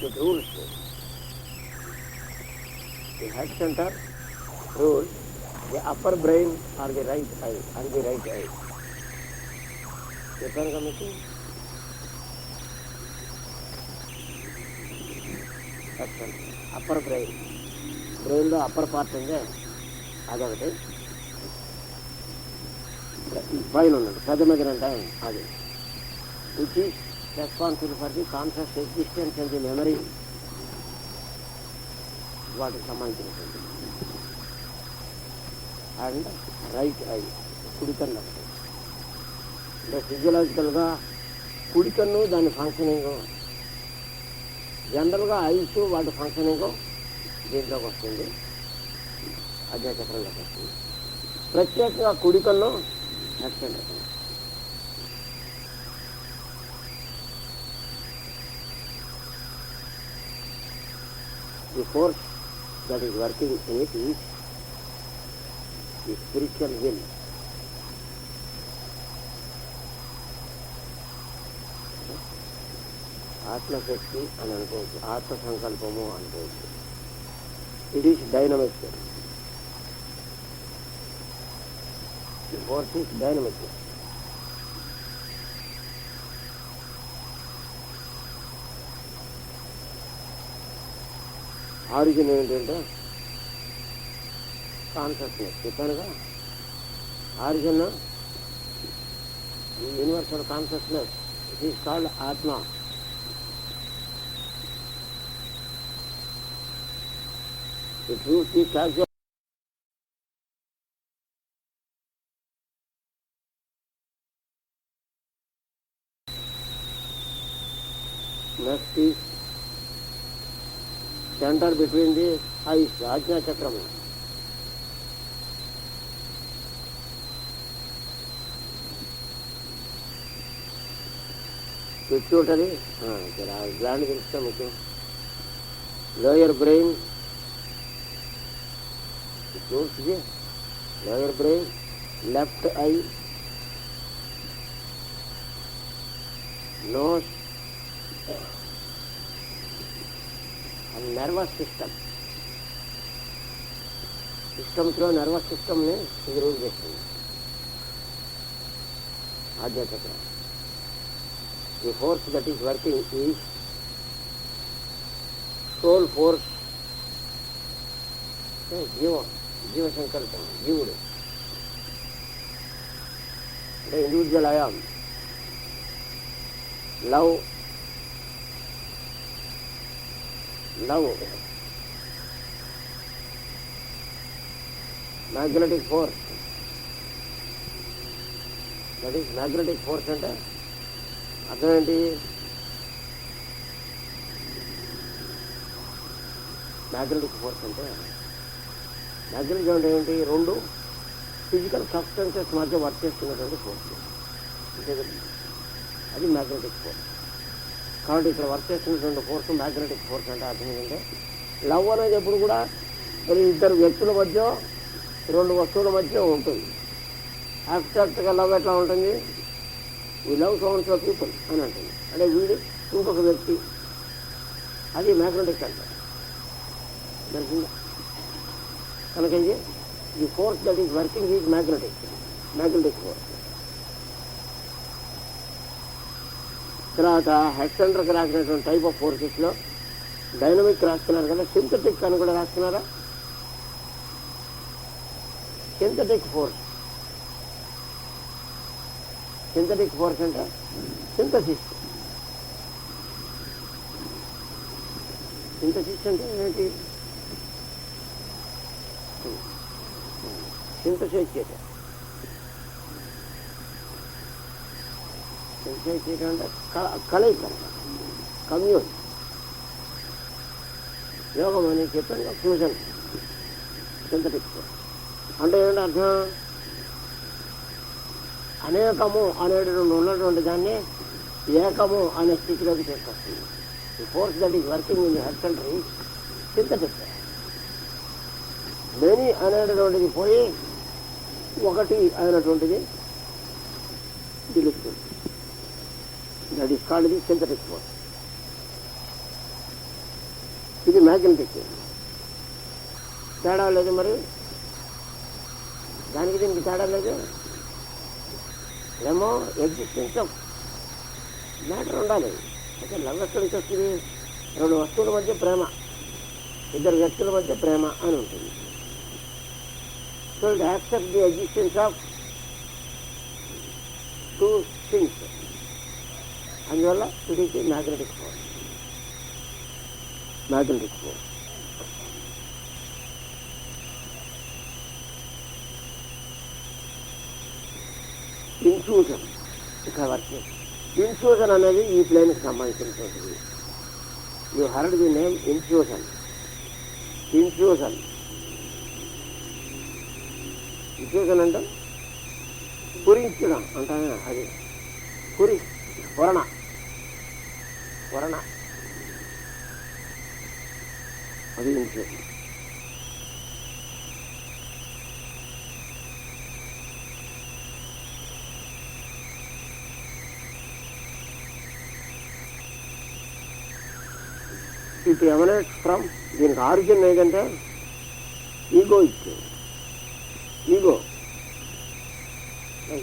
it rules. The head center rules the upper brain or the right eye and the right eye. చెప్పాను కదా మీకు. Upper బ్రెయిన్లో upper part ఉంది, అదొకటి. పైన ఉన్నది పెద్ద మెదడు అంటే అది, which is responsible for the conscious existence and the memory, వాటికి సంబంధించినటువంటి. అండ్ రైట్ ఐ, కుడి కన్ను. అంటే ఫిజియలాజికల్గా కుడి కన్ను దాని ఫంక్షనింగ్, జనరల్గా ఐస్ వాటి ఫంక్షనింగ్ దీంట్లోకి వస్తుంది, ఆజ్ఞాచక్రంలోకి వస్తుంది. ప్రత్యేకంగా కుడి కన్ను యాక్సిడెంట్ అవుతుంది. The force that is working in it is the spiritual will. ఆత్మశక్తి అని అనుకోవచ్చు, ఆత్మ సంకల్పము అనుకోవచ్చు. It is dynamic. The force is dynamic. Origin ఏంటంటే కాన్షియస్నెస్. చెప్పానుగా, origin universal consciousness, it is called ఆత్మ. The truth is casual. Next is center between the eyes, Ajna Chakram. Pituitary, gland తెలుస్తా మీకు. Lower brain, lower brain, left eye, nose, and nervous system. సిస్టమ్స్లో nervous సిస్టమ్ని ఇది rule చేస్తుంది ఆధ్యాత్మిక. The force that is working is soul force. జీవ సంకల్పం, జీవుడు అంటే individual I am. Love, magnetic force. That is magnetic force అంటే అర్థం ఏంటి? మ్యాగ్నెటిక్ ఫోర్స్ అంటే మ్యాగ్నెటిక్ అంటే ఏంటి? రెండు ఫిజికల్ సబ్స్టెన్సెస్ మధ్య వర్క్ చేస్తున్నటువంటి ఫోర్స్, అది మ్యాగ్నెటిక్ ఫోర్స్. కాబట్టి ఇక్కడ వర్క్ చేస్తున్నటువంటి ఫోర్స్ మ్యాగ్నెటిక్ ఫోర్స్ అంటే అర్థం ఏంటంటే, లవ్ అనేది ఎప్పుడు కూడా ఇద్దరు వ్యక్తుల మధ్య, రెండు వస్తువుల మధ్య ఉంటుంది. అబ్స్ట్రాక్ట్గా లవ్ ఎట్లా ఉంటుంది? We love sounds of people అని అంటుంది, అంటే వీడు ఇంకొక వ్యక్తి, అది మ్యాగ్నెటిక్ అంటారు. తెలిసిందా? కనుక ఈ force that is working is magnetic force. తర్వాత హెడ్ సెంటర్కి రాసినటువంటి టైప్ ఆఫ్ ఫోర్సెస్లో డైనమిక్ రాస్తున్నారు కదా, సింథటిక్ అని కూడా రాస్తున్నారా? సింథటిక్ ఫోర్స్ అంటే సింథసిస్ అంటే ఏంటి? సింథసైజ్ చేయటం. సింథసైజ్ చేయటం అంటే కలయిక, కమ్యూన్. యోగం అని చెప్పాను, ఫ్యూజన్. సింథటిక్ అంటే ఏంటి అర్థం? అనేకము అనేటువంటి ఉన్నటువంటి దాన్ని ఏకము అనే స్థితిలోకి తీసుకొస్తుంది. The force that is working in the head center is synthetic. Many అనేటటువంటిది పోయి ఒకటి అయినటువంటిది తెలుస్తుంది. That is called the synthetic force. ఇది మ్యాగ్నెటిక్. తేడా లేదు మరి, దానికి దీనికి తేడా లేదు. ఏమో ఎగ్జిస్టెన్స్ ఆఫ్ మ్యాటర్ ఉండాలి. అయితే లవ్ ఎక్కడి నుంచి వస్తుంది? రెండు వస్తువుల మధ్య ప్రేమ, ఇద్దరు వ్యక్తుల మధ్య ప్రేమ అని ఉంటుంది. So it accept the existence of two things. అందువల్ల it is the magnetic force. Magnetic force. Infusion ఇక్కడ వర్క్. ఇన్ఫ్యూజన్ అనేది ఈ ప్లేన్కి సంబంధించినటువంటిది. You heard the name infusion. Infusion infusion అంటే పురించడం అంటానే, అది స్ఫురణ అది ఇన్ఫ్యూజన్. ఇట్ ఎమనేట్స్ ఫ్రమ్, దీనికి ఆరిజిన్ ఏదంటే ఈగో ఇచ్చింది. Ego,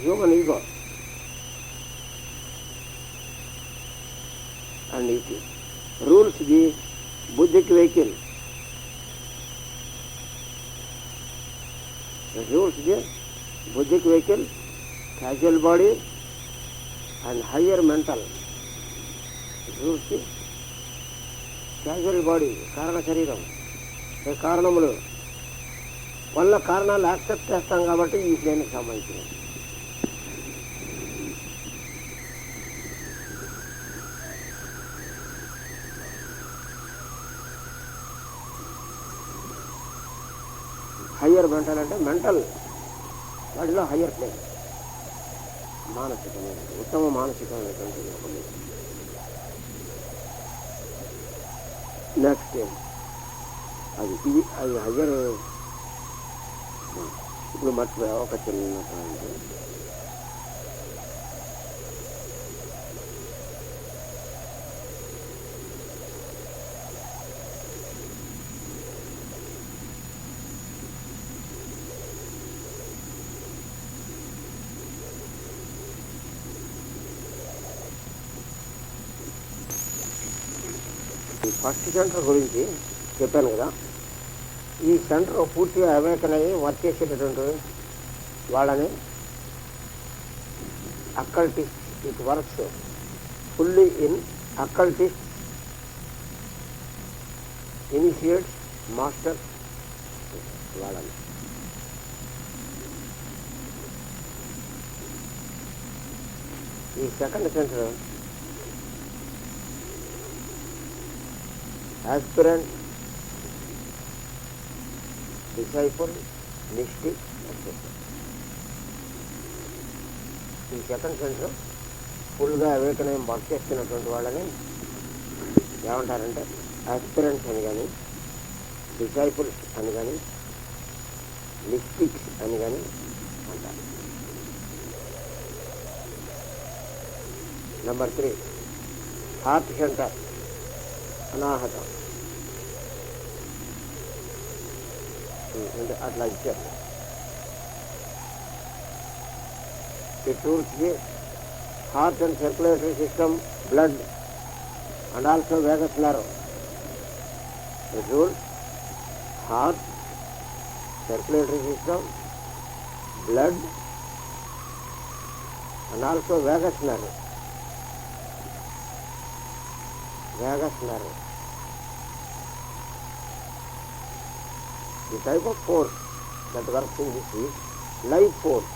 human ego. And it rules the buddhic vehicle. Rules the buddhic vehicle, casual body and higher mental. Rules the casual body, కారణ శరీరం. కారణములు వల్ల కారణాలు యాక్సెప్ట్ చేస్తాం కాబట్టి ఈ ప్లేన్కి సంబంధించినది. హయ్యర్ మెంటల్ అంటే మెంటల్ వాటిలో హయ్యర్ ప్లేన్, మానసికమైన ఉత్తమ మానసికమైనటువంటి. నెక్స్ట్ అది ఇది అది హయ్యర్. ఇప్పుడు మర్చిపోయా ఒక చిన్న పాయింట్. ఫస్ట్ సెంటర్ గురించి చెప్పాను కదా. ఈ సెంటర్ పూర్తిగా అవేకన్ అయ్యి వర్క్ చేసేటటువంటి వాళ్ళని occultist. It works fully in occultist, initiates, master వాళ్ళని. ఈ second centre aspirant, disciple, mystic, etc. ఈ సెకండ్ సెంటర్ ఫుల్గా అవేకన్ అయ్యి వర్క్ చేస్తున్నటువంటి వాళ్ళని ఏమంటారంటే ఆస్పిరెంట్స్ అని కానీ, డిసైపుల్స్ అని కానీ, మిస్టిక్స్ అని కానీ అంటారు. నెంబర్ 3 హార్ట్ సెంటర్, అనాహతం. అంటే అట్లా ఇచ్చారు. It rules the heart and circulatory system, blood and also vagus nerve. It rules heart, circulatory system, blood and also vagus nerve. Vagus nerve. The type of force that works in this is life force.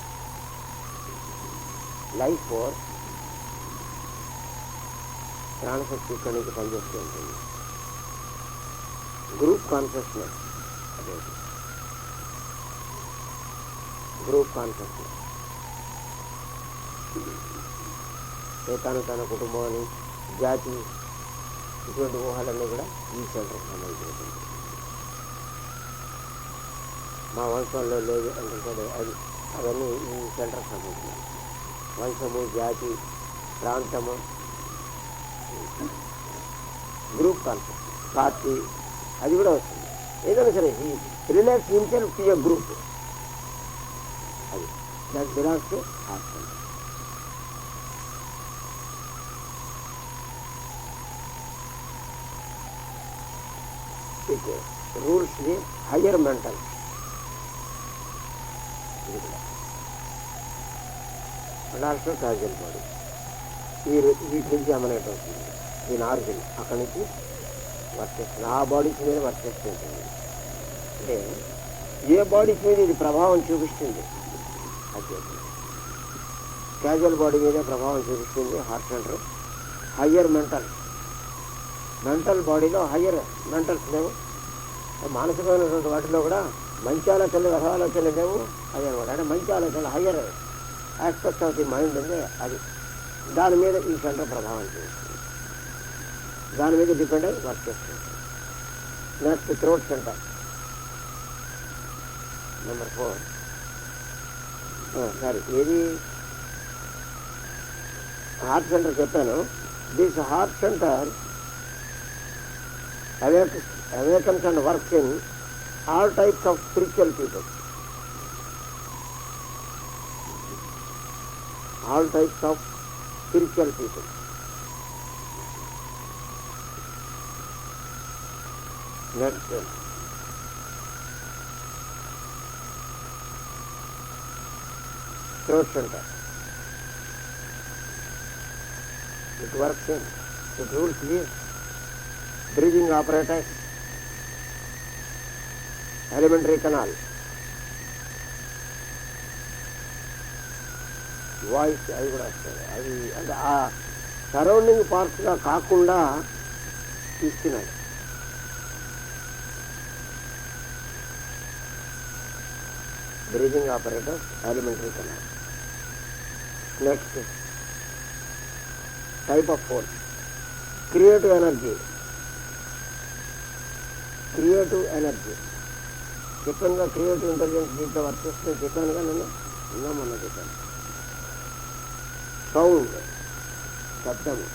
Life force ప్రాణశక్తి ఇక్కడి నుంచి పనిచేస్తూ ఉంటుంది. Group consciousness, అదే group consciousness. తన కుటుంబం అని, జాతి, ఇటువంటి ఊహలన్నీ కూడా ఈ సెంటర్కి సంబంధించినటువంటి. మా వంశంలో లేదు అంటే అది అవన్నీ ఈ సెంటర్కి సంబంధించినవి. వంశము, జాతి, ప్రాంతము, గ్రూప్ కాన్సెప్ట్, పార్టీ, అది కూడా వస్తుంది. ఏదైనా సరే ఈ relates himself to a group, అది that belongs to heart centre. It rules the higher mental. And also causal body. వీటి నుంచి ఎమనేట్ అవుతుంది దీని ఆరిజిన్, అక్కడి నుంచి వర్క్ చేస్తుంది, ఆ బాడీస్ మీద వర్క్ చేస్తుంటుంది. అంటే ఏ బాడీస్ మీద ఇది ప్రభావం చూపిస్తుంది, అది క్యాజువల్ బాడీ మీద ప్రభావం చూపిస్తుంది హార్ట్ సెంటర్. హయ్యర్ మెంటల్ బాడీలో హయ్యర్ మెంటల్స్ లేవు, మానసికమైనటువంటి వాటిలో కూడా మంచి ఆలోచనలు వ్యర్థ ఆలోచనలు లేవు. అదే అనమాట, అంటే మంచి ఆలోచనలు higher aspect of the mind ఉంది, అది దాని మీద ఈ సెంటర్ ప్రభావం చూపిస్తుంది, దాని మీద డిపెండ్ అయ్యి వర్క్ చేస్తుంది. Next throat centre number 4. Sorry, ఏది హార్ట్ సెంటర్ చెప్పాను. This heart center awakens and works in all types of spiritual people. All types of spiritual people. Next, throat center. It works in, it rules the breathing apparatus, alimentary canal, voice, అవి కూడా వస్తాయి. అది అంటే ఆ surrounding పార్ట్స్గా కాకుండా ఇస్తున్నాడు. Breathing operators, alimentary canal. Next type of force, creative energy. చెప్పానుగా క్రియేటివ్ ఇంటెలిజెన్స్ దీంట్లో వర్క్ చేస్తే చెప్పానుగా నేను మొన్న చెప్పాను. సౌండ్, శబ్దము.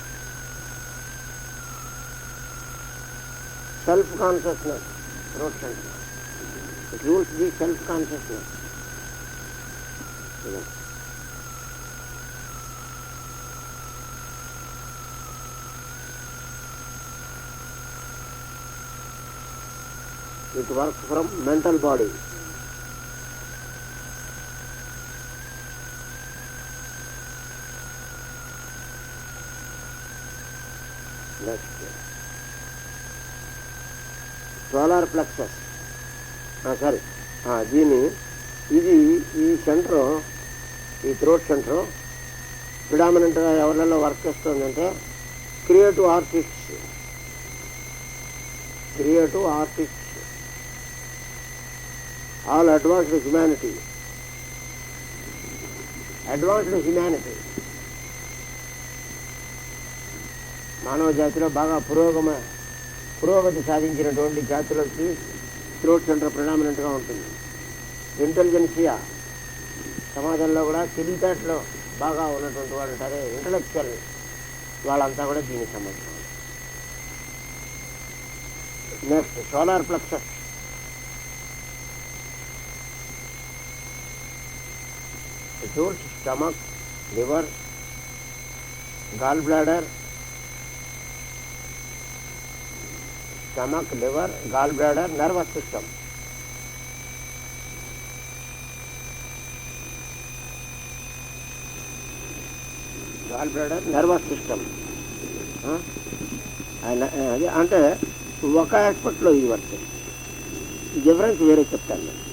Self consciousness, throat centre. It rules the self consciousness. It works from mental body. Next, solar plexus. Sorry, ఇది ఈ సెంటర్, ఈ థ్రోట్ సెంటర్ ప్రిడామినెంట్గా ఎవరిలో వర్క్ చేస్తుందంటే creative artists, all advanced humanity. మానవ జాతిలో బాగా పురోగతి సాధించినటువంటి జాతులకి థ్రోట్ సెంటర్ ప్రిడామినెంట్గా ఉంటుంది. ఇంటెలిజెన్సియా, సమాజంలో కూడా తెలివితేటలో బాగా ఉన్నటువంటి వాళ్ళు ఉంటారే ఇంటలెక్చువల్, వాళ్ళంతా కూడా దీనికి సంబంధించి. Next solar plexus. It rules stomach, liver, gallbladder, nervous system. Gallbladder, nervous system. అంటే ఒక ఆస్పెక్ట్లో ఇది వర్క్ చేస్తుంది. డిఫరెన్స్ వేరే చెప్తాను నేను.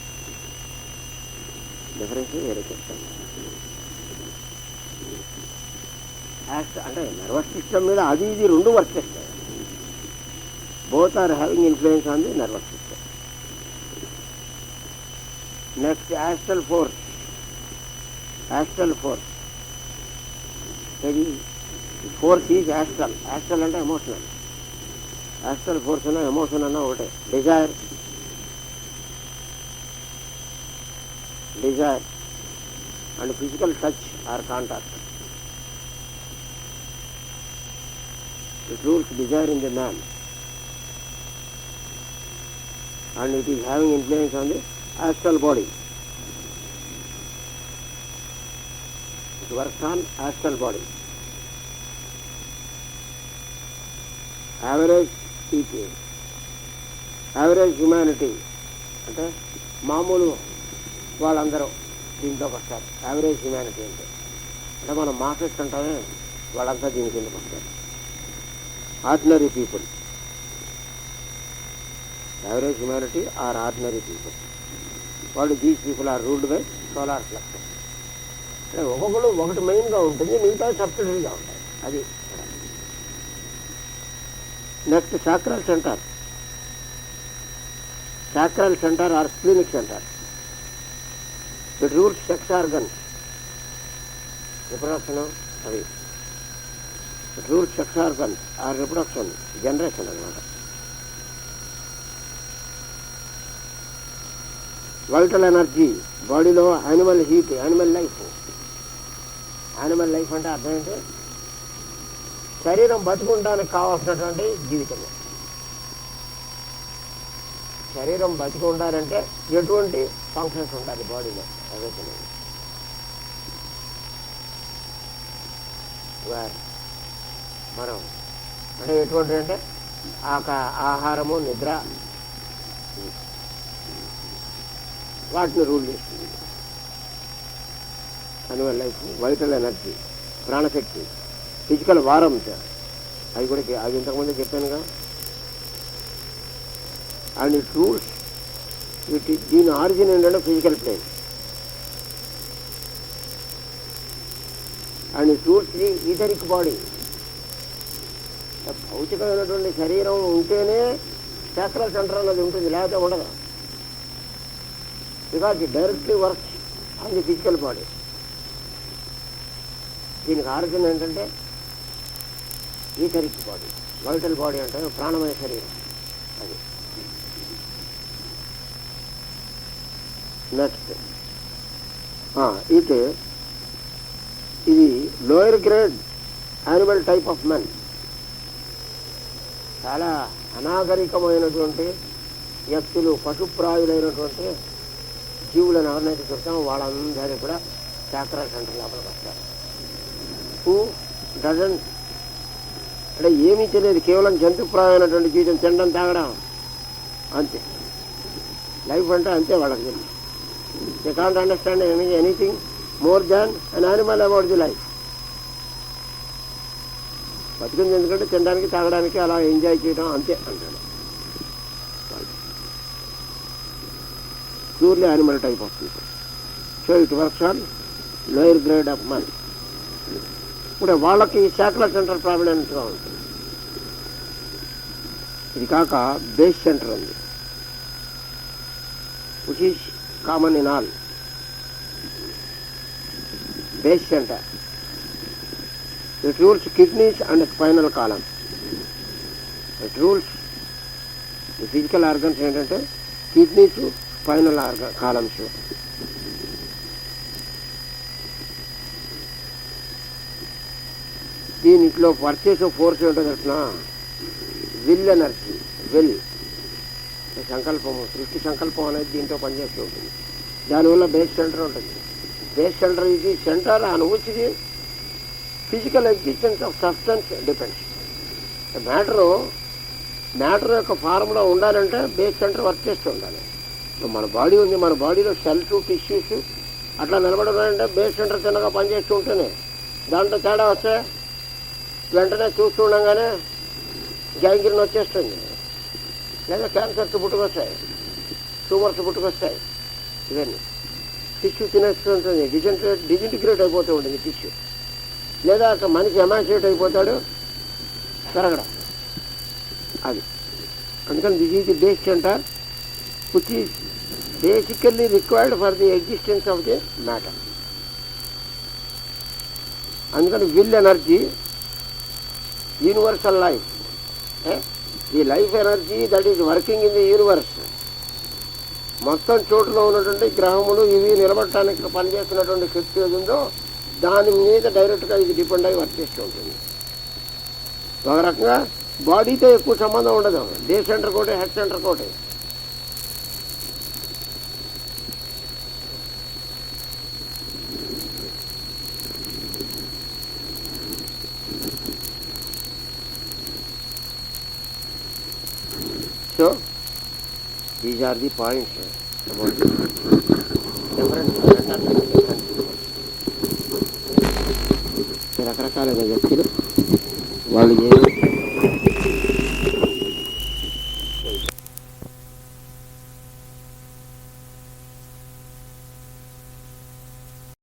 అంటే నర్వస్ సిస్టమ్ మీద అది ఇది రెండు వర్క్ చేస్తాయి. Both are having influence on the nervous system. Next astral force. ఇది ఫోర్స్ ఈజ్ యాస్ట్రల్. యాస్ట్రల్ అంటే ఎమోషనల్. యాస్ట్రల్ ఫోర్స్ అన్నా ఎమోషన్ అన్నా ఒకటే. Desire and physical touch or contact. It rules desire in the man. and it is having influence on the astral body. It works on astral body. Average people, average humanity అంటే మామూలు వాళ్ళందరూ దీంట్లోకి వస్తారు. Average humanity అంటే మనం masses అంటామే, వాళ్ళంతా దీని కిందకి వస్తారు. Ordinary people, average humanity are ordinary people, వాళ్ళు these people are ruled by solar flux. అంటే ఒక్కొక్కరు ఒకటి మెయిన్గా ఉంటుంది, మిగతా సబ్సిడరీగా ఉంటాయి. అది next sacral centre. Sacral center or splenic center. It rules sex organs. Reproduction of it rules sex organs or reproduction, generation anamata. Vital energy, body lo animal heat, animal life. Animal life అంటే అర్థం ఏంటి? శరీరం బతుకుంటానికి కావాల్సినటువంటి జీవితం. శరీరం బతికి ఉండాలంటే ఎటువంటి ఫంక్షన్స్ ఉండాలి బాడీలో, అదే మనం అంటే ఎటువంటి అంటే ఆహారము, నిద్ర, వాటిని రూల్ చేస్తుంది. అనిమల్ లైఫ్, వైటల్ ఎనర్జీ, ప్రాణశక్తి, ఫిజికల్ వారంత, అవి కూడా అవి ఇంతకుముందే చెప్పానుగా. అండ్ ఇట్ రూల్స్ దీని ఆరిజిన్ ఏంటంటే physical plane. And it rules the etheric body. భౌతికమైనటువంటి శరీరం ఉంటేనే సాక్రల్ సెంటర్ అన్నది ఉంటుంది, లేకపోతే ఉండదు. Because it directly works on the physical body. దీనికి ఆరిజిన్ ఏంటంటే ఈథరిక్ బాడీ. వైటల్ బాడీ అంటే ప్రాణమయ శరీరం. అది నెక్స్ట్ ఇది lower grade animal type of men. చాలా అనాగరికమైనటువంటి వ్యక్తులు, పశుప్రాయులైనటువంటి జీవులను ఎవరినైతే చూస్తామో వాళ్ళందరూ కూడా సాక్రల్ సెంటర్ లోపలికి వస్తారు. హూ డజంట్ అంటే ఏమీ తెలియదు, కేవలం జంతుప్రాయమైనటువంటి జీవితం, తినడం, తాగడం, అంతే. లైఫ్ అంటే అంతే వాళ్ళకి తెలియదు. They can't understand anything more than an animal about the life. బతికింది ఎందుకంటే తినడానికి, తాగడానికి, అలా ఎంజాయ్ చేయడం అంతే అంటాడు. Purely animal type of people. So it works on lower grade of Mann. ఇప్పుడు వాళ్ళకి సాక్రల్ సెంటర్ ప్రామినెంట్గా ఉంటుంది. ఇది కాక బేస్ సెంటర్ ఉంది, which is common in all. Base centre it rules kidneys and spinal column. It rules the physical organs ఏంటంటే kidneys, spinal columns. దీనిలో purchase force ఏంటో తెలిసిన విల్ ఎనర్జీ. విల్ సంకల్పము, సృష్టి సంకల్పం అనేది దీంట్లో పనిచేస్తూ ఉంటుంది. దానివల్ల బేస్ సెంటర్ ఉంటుంది. బేస్ సెంటర్ ఇది centre on which the physical existence of substance depends. Matter యొక్క ఫార్ములా ఉండాలంటే బేస్ సెంటర్ వర్క్ చేస్తూ ఉండాలి. మన బాడీ ఉంది, మన బాడీలో సెల్స్, టిష్యూస్ అట్లా నిలబడాలంటే బేస్ సెంటర్ చిన్నగా పనిచేస్తూ ఉంటేనే. దాంట్లో తేడా వస్తే వెంటనే చూస్తూ ఉండగానే గ్యాంగ్రీన్ వచ్చేస్తుంది, లేదా క్యాన్సర్స్ పుట్టుకొస్తాయి, ట్యూమర్స్ పుట్టుకొస్తాయి. ఇవన్నీ టిష్యూ తినేస్తూ ఉంటుంది, డిజింటిగ్రేట్ అయిపోతూ ఉంటుంది టిష్యూ, లేదా మనిషి ఎమాసియేట్ అయిపోతాడు, పెరగడం. అది అందుకని this is the base centre which is basically required for the existence of the matter. అందుకని విల్ ఎనర్జీ, యూనివర్సల్ లైఫ్, ఈ life energy that is working in the universe. మొత్తం చోటులో ఉన్నటువంటి గ్రహములు ఇవి నిలబడటానికి పనిచేస్తున్నటువంటి శక్తి ఏది ఉందో దాని మీద డైరెక్ట్గా ఇది డిపెండ్ అయ్యి వర్క్ చేస్తూ ఉంటుంది. ఒక రకంగా బాడీతో ఎక్కువ సంబంధం ఉండదు, డే సెంటర్ కోటి, హెడ్ సెంటర్ కోటి. So these are the points about different రకరకాలుగా వ్యక్తులు వాళ్ళు